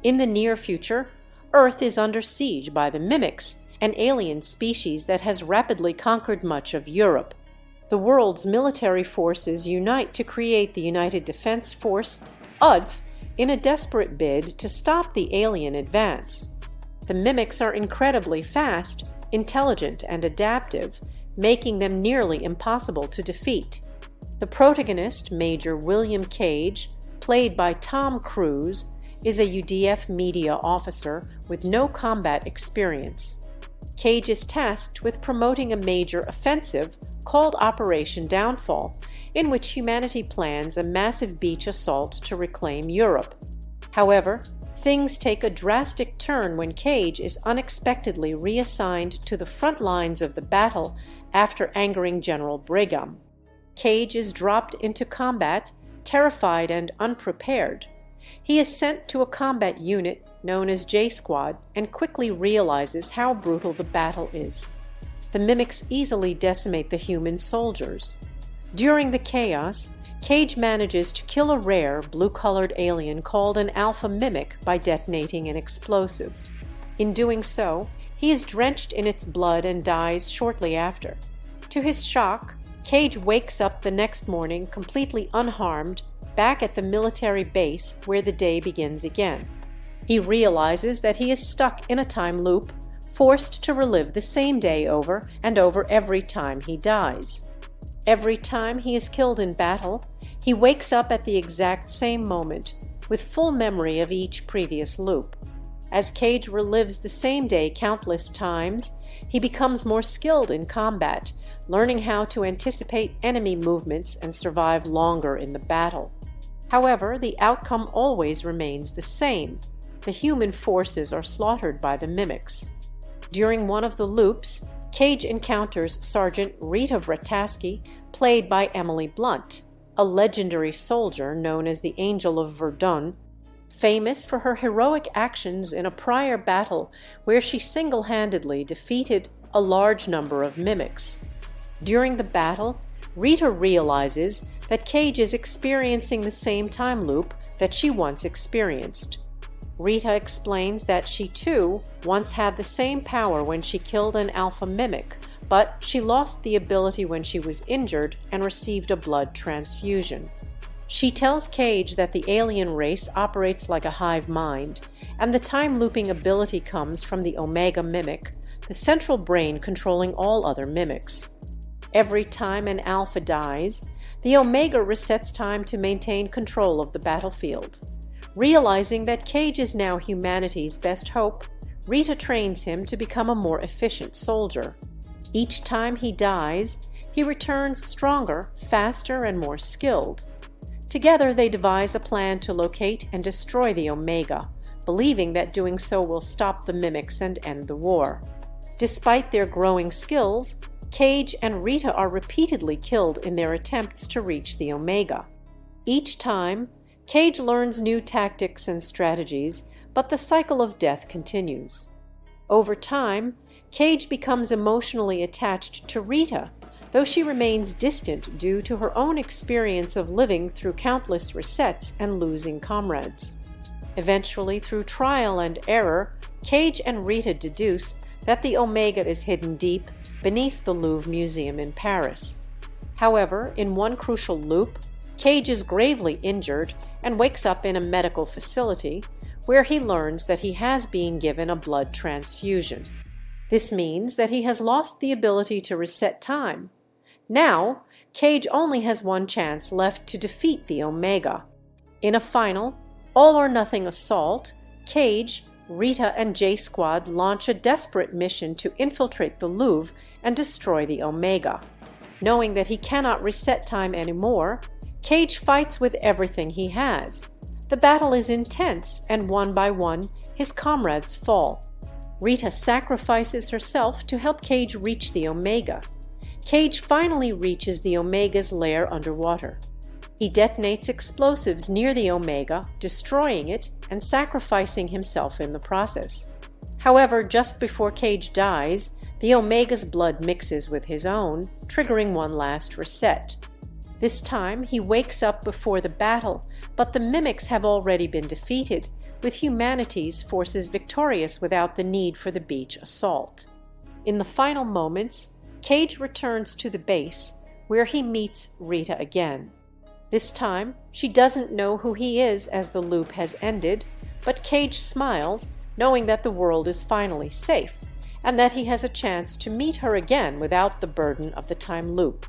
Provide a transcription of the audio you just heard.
In the near future, Earth is under siege by the Mimics, an alien species that has rapidly conquered much of Europe. The world's military forces unite to create the United Defense Force, UDF, in a desperate bid to stop the alien advance. The Mimics are incredibly fast, intelligent, and adaptive, making them nearly impossible to defeat. The protagonist, Major William Cage, played by Tom Cruise, is a UDF media officer with no combat experience. Cage is tasked with promoting a major offensive called Operation Downfall, in which humanity plans a massive beach assault to reclaim Europe. However, things take a drastic turn when Cage is unexpectedly reassigned to the front lines of the battle after angering General Brigham. Cage is dropped into combat, terrified and unprepared. He is sent to a combat unit known as J Squad and quickly realizes how brutal the battle is. The Mimics easily decimate the human soldiers. During the chaos, Cage manages to kill a rare, blue-colored alien called an alpha mimic by detonating an explosive. In doing so, he is drenched in its blood and dies shortly after. To his shock, Cage wakes up the next morning completely unharmed, back at the military base where the day begins again. He realizes that he is stuck in a time loop, forced to relive the same day over and over every time he dies. Every time he is killed in battle, he wakes up at the exact same moment, with full memory of each previous loop. As Cage relives the same day countless times, he becomes more skilled in combat, learning how to anticipate enemy movements and survive longer in the battle. However, the outcome always remains the same. The human forces are slaughtered by the Mimics. During one of the loops, Cage encounters Sergeant Rita Vrataski, played by Emilyblunt, a legendary soldier known as the Angel of Verdun, famous for her heroic actions in a prior battle where she single-handedly defeated a large number of Mimics. During the battle, Rita realizes that Cage is experiencing the same time loop that she once experienced. Rita explains that she too once had the same power when she killed an alpha mimic, but she lost the ability when she was injured and received a blood transfusion. She tells Cage that the alien race operates like a hive mind, and the time-looping ability comes from the Omega Mimic, the central brain controlling all other mimics. Every time an alpha dies, the Omega resets time to maintain control of the battlefield. Realizing that Cage is now humanity's best hope, Rita trains him to become a more efficient soldier. Each time he dies, he returns stronger, faster, and more skilled. Together they devise a plan to locate and destroy the Omega, believing that doing so will stop the Mimics and end the war. Despite their growing skills, Cage and Rita are repeatedly killed in their attempts to reach the Omega. Each time, Cage learns new tactics and strategies, but the cycle of death continues. Over time, Cage becomes emotionally attached to Rita, though she remains distant due to her own experience of living through countless resets and losing comrades. Eventually, through trial and error, Cage and Rita deduce that the Omega is hidden deep beneath the Louvre Museum in Paris. However, in one crucial loop, Cage is gravely injured and wakes up in a medical facility, where he learns that he has been given a blood transfusion. This means that he has lost the ability to reset time. Now, Cage only has one chance left to defeat the Omega. In a final, all-or-nothing assault, Cage, Rita, and J Squad launch a desperate mission to infiltrate the Louvre and destroy the Omega. Knowing that he cannot reset time anymore, Cage fights with everything he has. The battle is intense, and one by one, his comrades fall. Rita sacrifices herself to help Cage reach the Omega. Cage finally reaches the Omega's lair underwater. He detonates explosives near the Omega, destroying it and sacrificing himself in the process. However, just before Cage dies, the Omega's blood mixes with his own, triggering one last reset. This time he wakes up before the battle, but the mimics have already been defeated, with humanity's forces victorious without the need for the beach assault. In the final moments, Cage returns to the base, where he meets Rita again. This time, she doesn't know who he is as the loop has ended, but Cage smiles, knowing that the world is finally safe, and that he has a chance to meet her again without the burden of the time loop.